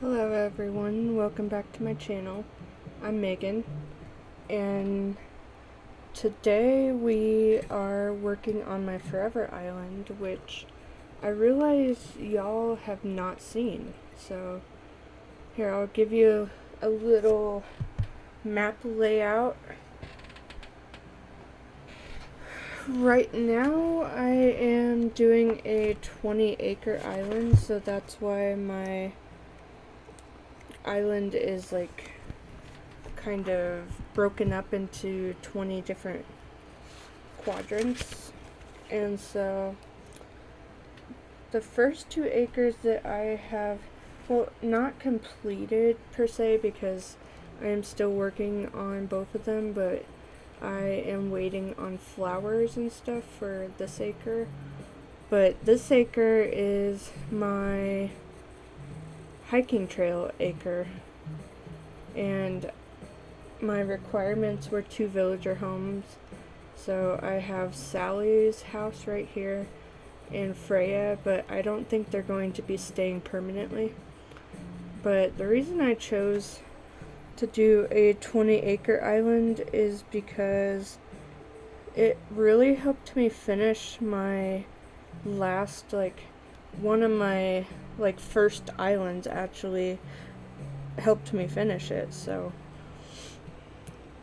Hello everyone, welcome back to my channel. I'm Megan, and today we are working on my Forever Island, which I realize y'all have not seen. So here, I'll give you a little map layout. Right now I am doing a 20-acre island, so that's why my island is like kind of broken up into 20 different quadrants. And so the first 2 acres that I have, well, not completed per se because I am still working on both of them, but I am waiting on flowers and stuff for this acre. But this acre is my hiking trail acre, and my requirements were 2 villager homes. So I have Sally's house right here and Freya, but I don't think they're going to be staying permanently. But the reason I chose to do a 20-acre island is because it really helped me finish my last, one of my first islands actually helped me finish it. So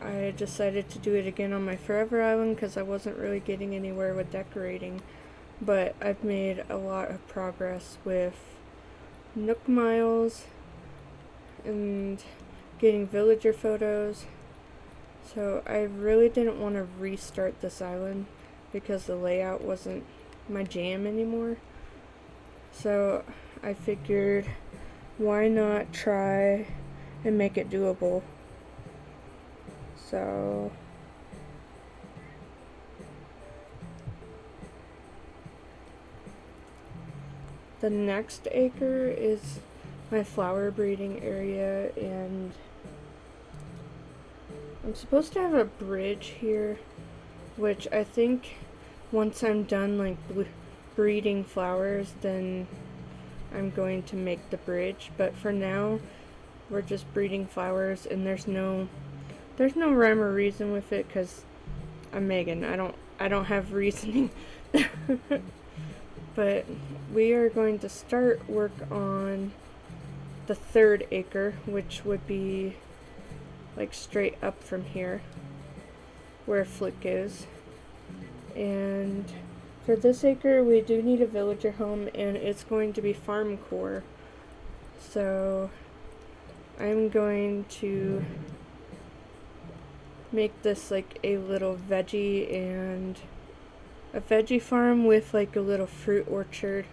I decided to do it again on my Forever Island because I wasn't really getting anywhere with decorating, but I've made a lot of progress with Nook Miles and getting villager photos. So I really didn't want to restart this island because the layout wasn't my jam anymore. So I figured, why not try and make it doable? So the next acre is my flower breeding area, and I'm supposed to have a bridge here, which I think once I'm done breeding flowers, then I'm going to make the bridge. But for now, we're just breeding flowers, and there's no rhyme or reason with it because I'm Megan. I don't have reasoning. But we are going to start work on the 3rd acre, which would be straight up from here where Flick is. And for this acre we do need a villager home, and it's going to be farmcore. So I'm going to make this a little veggie and a veggie farm with a little fruit orchard.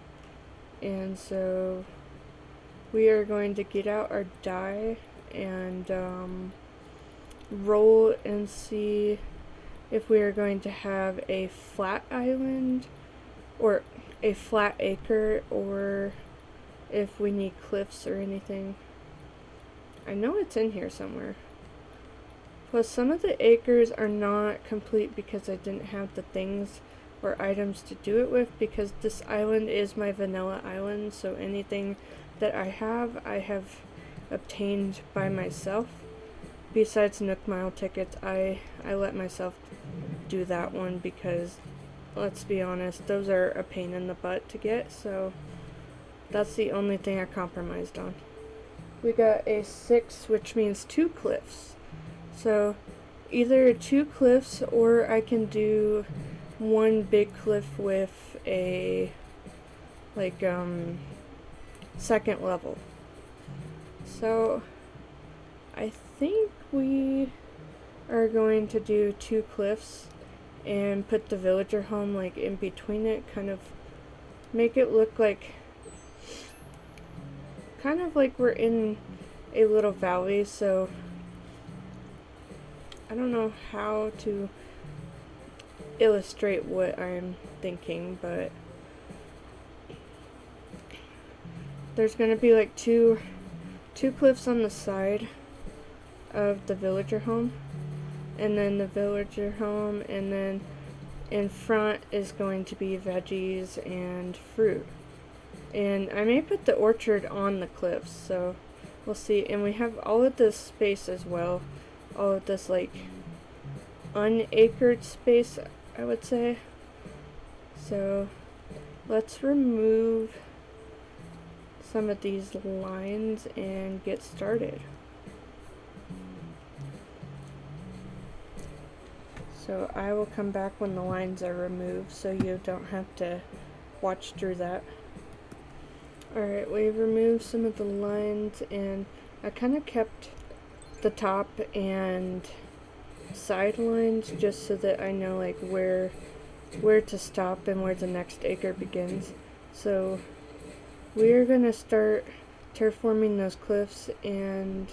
And so we are going to get out our die and roll and see if we are going to have a flat island or a flat acre, or if we need cliffs or anything. I know it's in here somewhere. Plus, some of the acres are not complete because I didn't have the things or items to do it with, because this island is my vanilla island, so anything that I have obtained by myself. Besides Nook Mile tickets, I let myself do that one because, let's be honest, those are a pain in the butt to get, so that's the only thing I compromised on. We got a 6, which means 2 cliffs. So either 2 cliffs, or I can do 1 big cliff with a second level. So I think we are going to do 2 cliffs and put the villager home in between it, kind of make it look like we're in a little valley. So I don't know how to illustrate what I'm thinking, but there's gonna be two cliffs on the side of the villager home, and then the villager home, and then in front is going to be veggies and fruit. And I may put the orchard on the cliffs, so we'll see. And we have all of this space as well, all of this like unacred space, I would say. So let's remove some of these lines and get started. So I will come back when the lines are removed so you don't have to watch through that. Alright, we've removed some of the lines, and I kind of kept the top and side lines just so that I know like where to stop and where the next acre begins. So we're gonna start terraforming those cliffs, and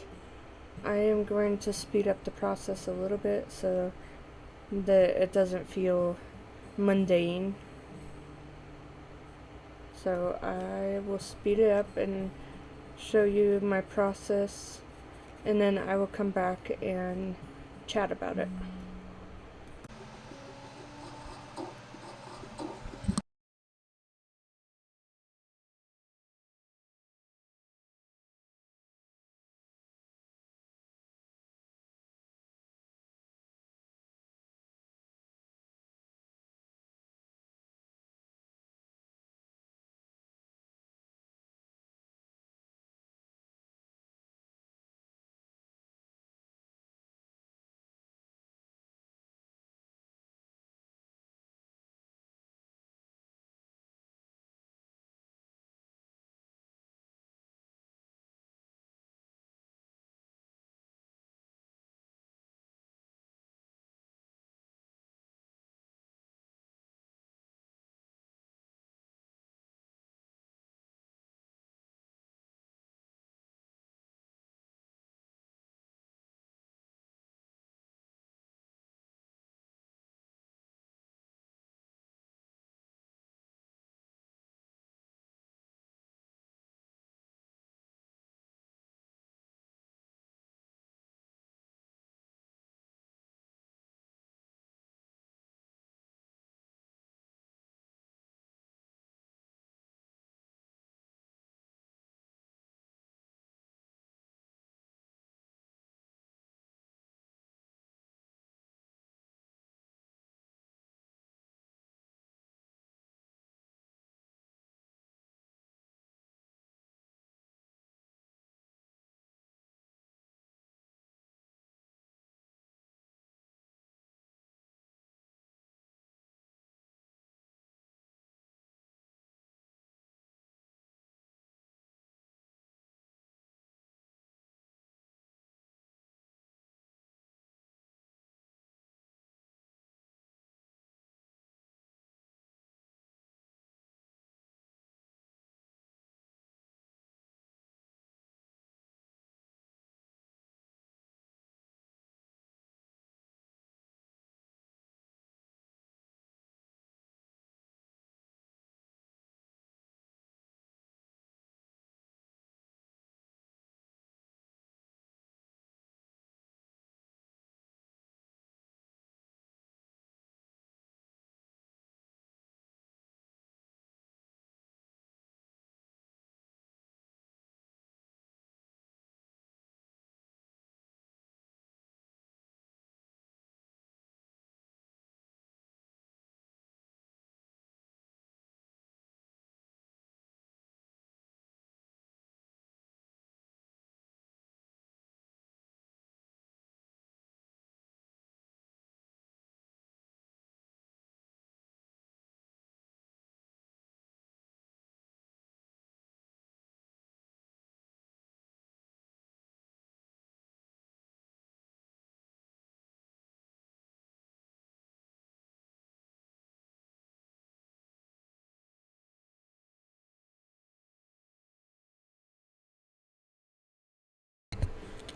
I am going to speed up the process a little bit so that it doesn't feel mundane. So I will speed it up and show you my process, and then I will come back and chat about it.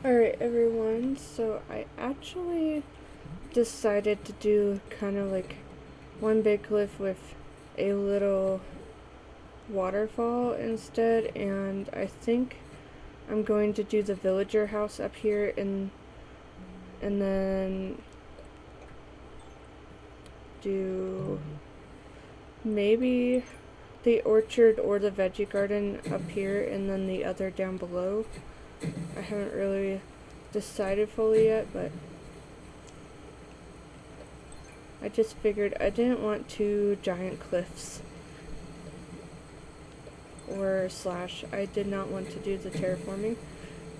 Alright everyone, so I actually decided to do kind of like one big cliff with a little waterfall instead, and I think I'm going to do the villager house up here, and then do maybe the orchard or the veggie garden up here, and then the other down below. I haven't really decided fully yet, but I just figured I didn't want 2 giant cliffs. Or slash, I did not want to do the terraforming.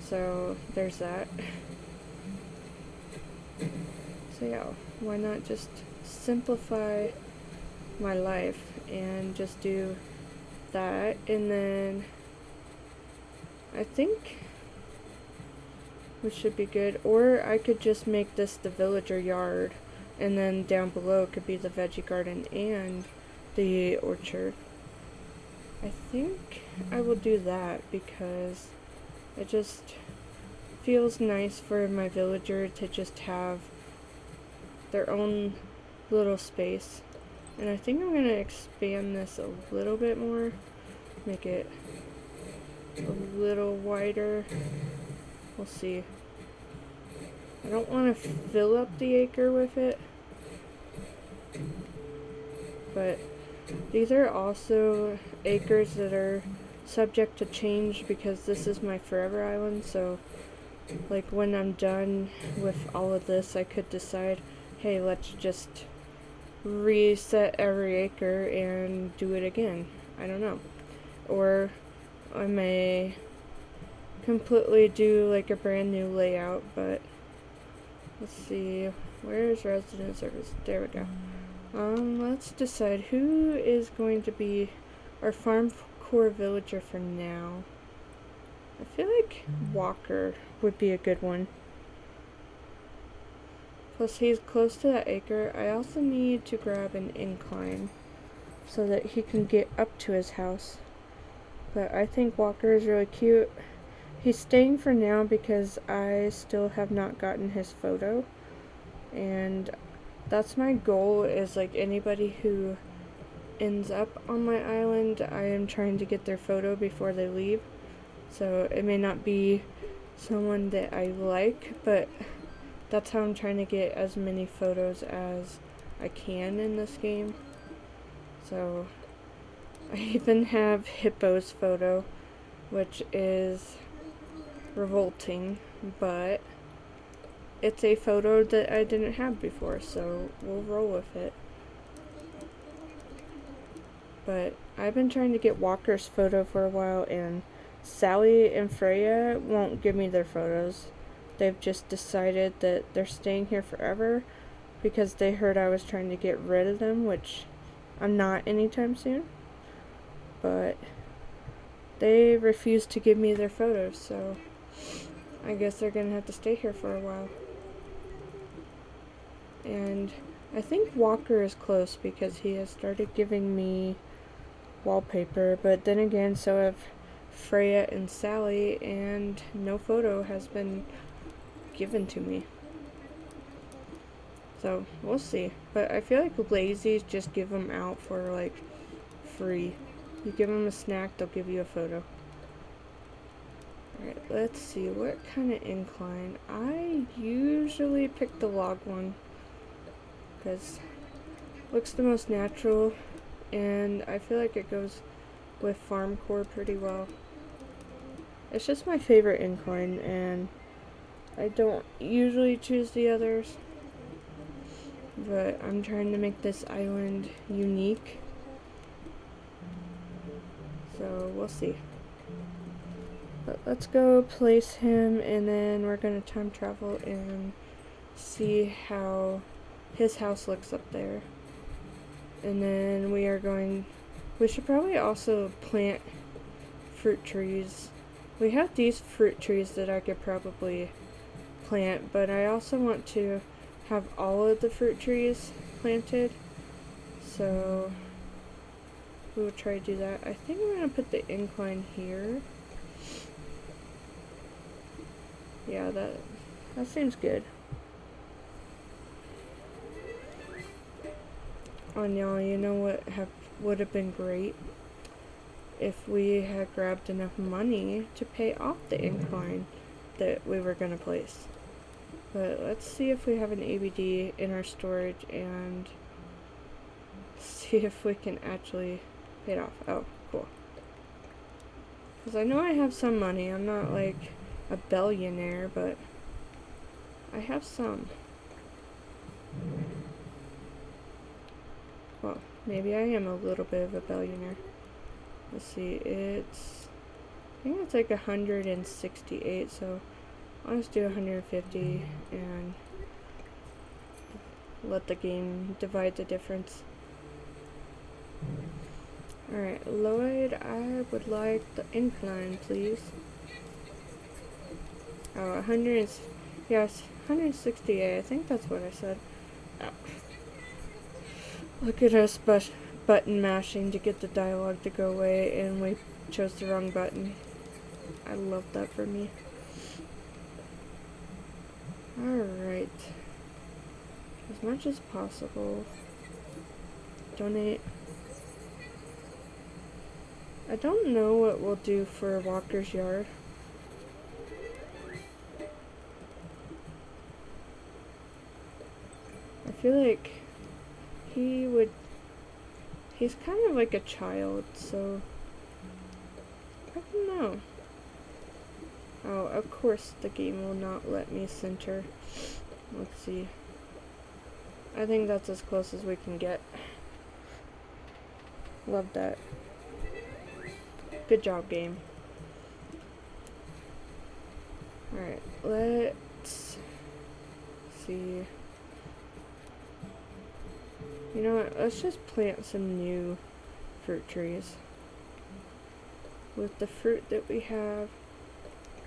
So there's that. So yeah, why not just simplify my life and just do that, and then I think we should be good. Or I could just make this the villager yard, and then down below could be the veggie garden and the orchard. I think I will do that because it just feels nice for my villager to just have their own little space. And I think I'm going to expand this a little bit more, make it a little wider. We'll see. I don't want to fill up the acre with it, but these are also acres that are subject to change because this is my forever island. So like when I'm done with all of this, I could decide, hey, let's just reset every acre and do it again. I don't know. Or I may completely do like a brand new layout, but let's see, where's resident service? There we go. Let's decide who is going to be our farmcore villager for now. I feel like Walker would be a good one. Plus he's close to that acre. I also need to grab an incline so that he can get up to his house. But I think Walker is really cute. He's staying for now because I still have not gotten his photo. And that's my goal, is like anybody who ends up on my island, I am trying to get their photo before they leave. So it may not be someone that I like, but that's how I'm trying to get as many photos as I can in this game. So I even have Hippo's photo, which is revolting, but it's a photo that I didn't have before, so we'll roll with it. But I've been trying to get Walker's photo for a while, and Sally and Freya won't give me their photos. They've just decided that they're staying here forever because they heard I was trying to get rid of them, which I'm not anytime soon. But they refuse to give me their photos, so I guess they're gonna have to stay here for a while. And I think Walker is close because he has started giving me wallpaper, but then again, so have Freya and Sally, and no photo has been given to me. So we'll see. But I feel like lazies just give them out for like free. You give them a snack, they'll give you a photo. Alright, let's see, what kind of incline? I usually pick the log one because it looks the most natural, and I feel like it goes with farmcore pretty well. It's just my favorite incline, and I don't usually choose the others, but I'm trying to make this island unique, so we'll see. But let's go place him, and then we're going to time travel and see how his house looks up there. And then we should probably also plant fruit trees. We have these fruit trees that I could probably plant, but I also want to have all of the fruit trees planted, so we will try to do that. I think I'm going to put the incline here. Yeah, that seems good. Oh, y'all, you know what would have been great? If we had grabbed enough money to pay off the incline that we were going to place. But let's see if we have an ABD in our storage and see if we can actually pay it off. Oh, cool. Because I know I have some money. I'm not like a billionaire, but I have some. Well, maybe I am a little bit of a billionaire. Let's see, I think it's like 168, so I'll just do 150 and let the game divide the difference. Alright, Lloyd, I would like the incline, please. Oh, 100, yes, 168, I think that's what I said. Oh. Look at us button mashing to get the dialogue to go away, and we chose the wrong button. I love that for me. Alright. As much as possible. Donate. I don't know what we'll do for Walker's yard. I feel like he's kind of like a child, so I don't know. Oh, of course the game will not let me center. Let's see. I think that's as close as we can get. Love that. Good job, game. Alright, let's see. You know what, let's just plant some new fruit trees with the fruit that we have,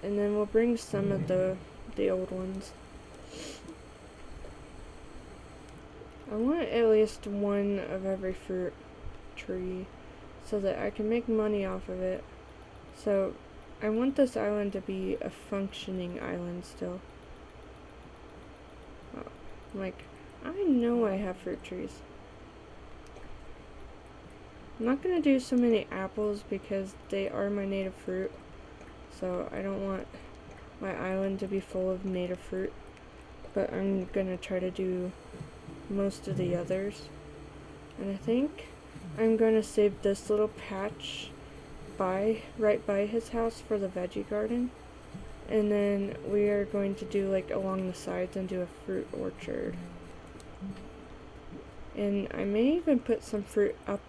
and then we'll bring some of the old ones. I want at least one of every fruit tree so that I can make money off of it. So I want this island to be a functioning island still. Oh, like, I know I have fruit trees. I'm not going to do so many apples because they are my native fruit. So I don't want my island to be full of native fruit. But I'm going to try to do most of the others. And I think I'm going to save this little patch right by his house for the veggie garden. And then we are going to do like along the sides and do a fruit orchard. And I may even put some fruit up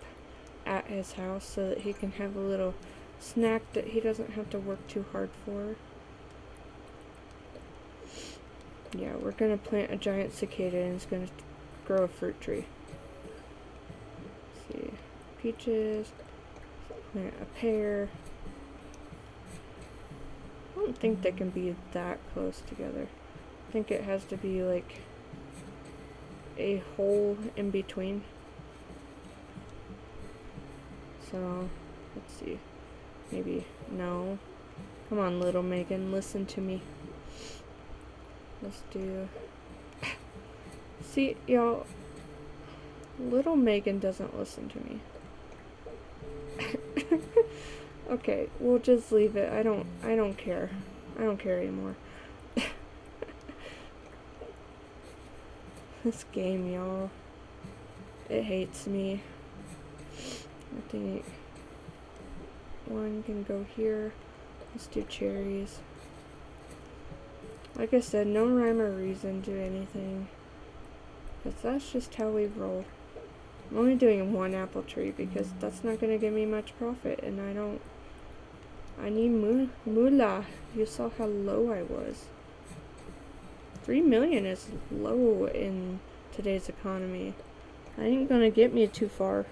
at his house so that he can have a little snack that he doesn't have to work too hard for. Yeah, we're gonna plant a giant cicada and it's gonna grow a fruit tree. Let's see, peaches, plant a pear. I don't think they can be that close together. I think it has to be like a hole in between. So, let's see. Maybe, no. Come on, little Megan, listen to me. Let's do... See, y'all, little Megan doesn't listen to me. Okay, we'll just leave it. I don't care. I don't care anymore. This game, y'all. It hates me. I think one can go here. Let's do cherries. Like I said, no rhyme or reason to anything. Because that's just how we roll. I'm only doing one apple tree because that's not going to give me much profit. And I need moolah. You saw how low I was. 3 million is low in today's economy. I ain't going to get me too far.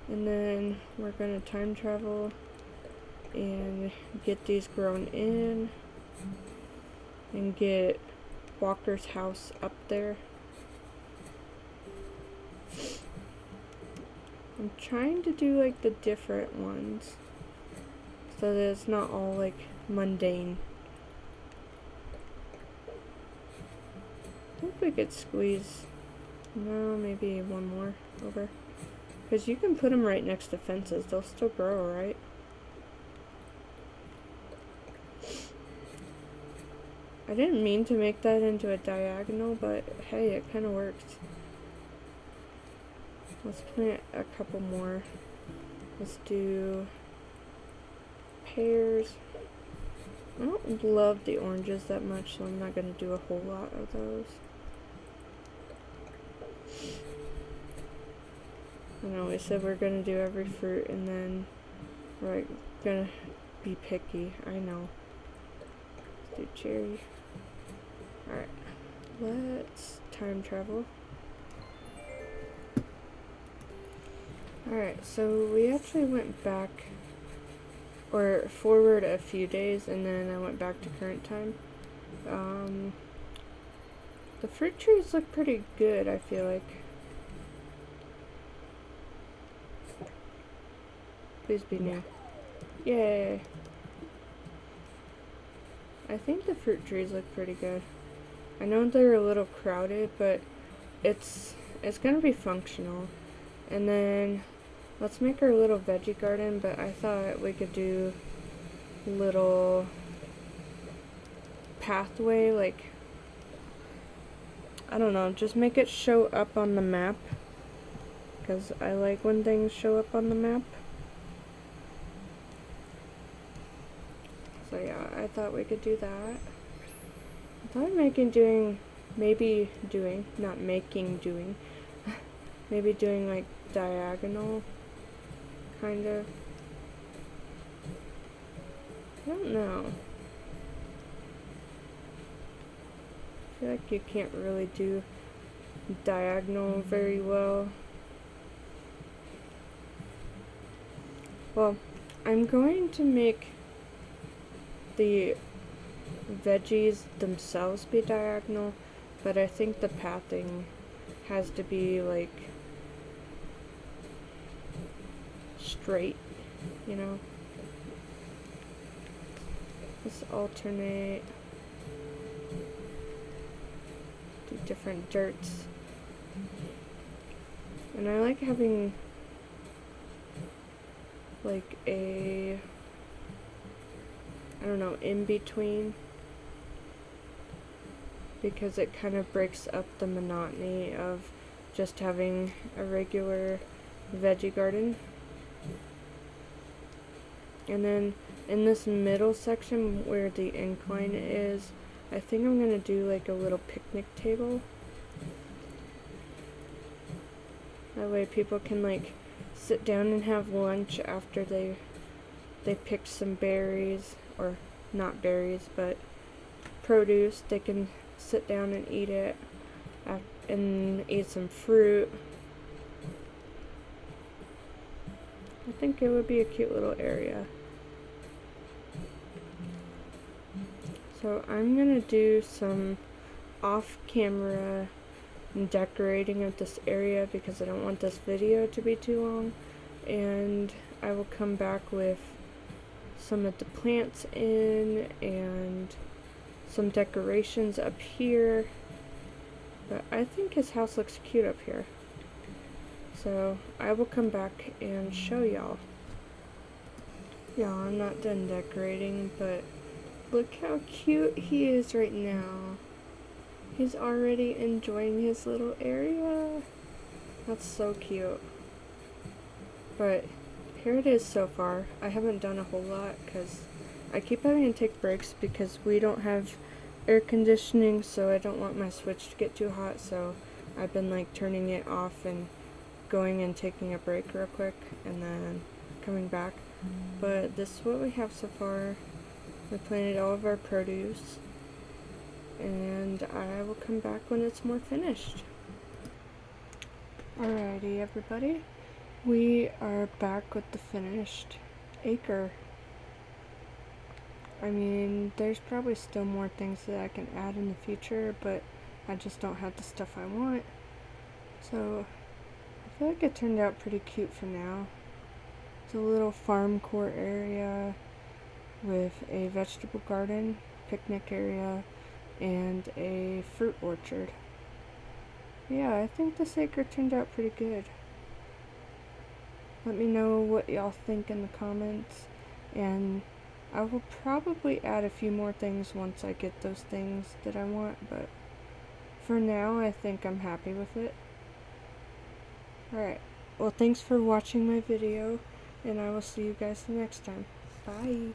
And then we're going to time travel and get these grown in and get Walker's house up there. I'm trying to do like the different ones so that it's not all like mundane. I think we could squeeze, no, maybe one more over. Because you can put them right next to fences. They'll still grow, right? I didn't mean to make that into a diagonal, but hey, it kind of works. Let's plant a couple more. Let's do pears. I don't love the oranges that much, so I'm not going to do a whole lot of those. I know we said we're going to do every fruit, and then we're going to be picky. I know. Let's do cherry. Alright, let's time travel. Alright, so we actually went back, or forward a few days, and then I went back to current time. The fruit trees look pretty good, I feel like. Please be new. Yay! I think the fruit trees look pretty good. I know they're a little crowded, but it's gonna be functional. And then let's make our little veggie garden, but I thought we could do little pathway, like, I don't know, just make it show up on the map, because I like when things show up on the map. So yeah, I thought we could do that. I thought maybe doing like diagonal, kind of. I don't know. I feel like you can't really do diagonal very well. Well, I'm going to make the veggies themselves be diagonal, but I think the pathing has to be like straight, you know? Let's alternate, do different dirts. And I like having like a, I don't know, in between, because it kind of breaks up the monotony of just having a regular veggie garden. And then in this middle section where the incline is, I think I'm gonna do like a little picnic table. That way people can like sit down and have lunch after they picked some berries, or not berries, but produce. They can sit down and eat it, and eat some fruit. I think it would be a cute little area. So I'm gonna do some off-camera decorating of this area because I don't want this video to be too long, and I will come back with some of the plants in and some decorations up here. But I think his house looks cute up here, so I will come back and show y'all. Y'all, I'm not done decorating, but look how cute he is right now. He's already enjoying his little area. That's so cute. But here it is so far. I haven't done a whole lot because I keep having to take breaks because we don't have air conditioning, so I don't want my switch to get too hot, so I've been like turning it off and going and taking a break real quick and then coming back. But this is what we have so far. We planted all of our produce, and I will come back when it's more finished. Alrighty, everybody. We are back with the finished acre. I mean, there's probably still more things that I can add in the future, but I just don't have the stuff I want. So, I feel like it turned out pretty cute for now. It's a little farmcore area with a vegetable garden, picnic area, and a fruit orchard. Yeah, I think this acre turned out pretty good. Let me know what y'all think in the comments, and I will probably add a few more things once I get those things that I want, but for now I think I'm happy with it. Alright, well thanks for watching my video, and I will see you guys the next time. Bye!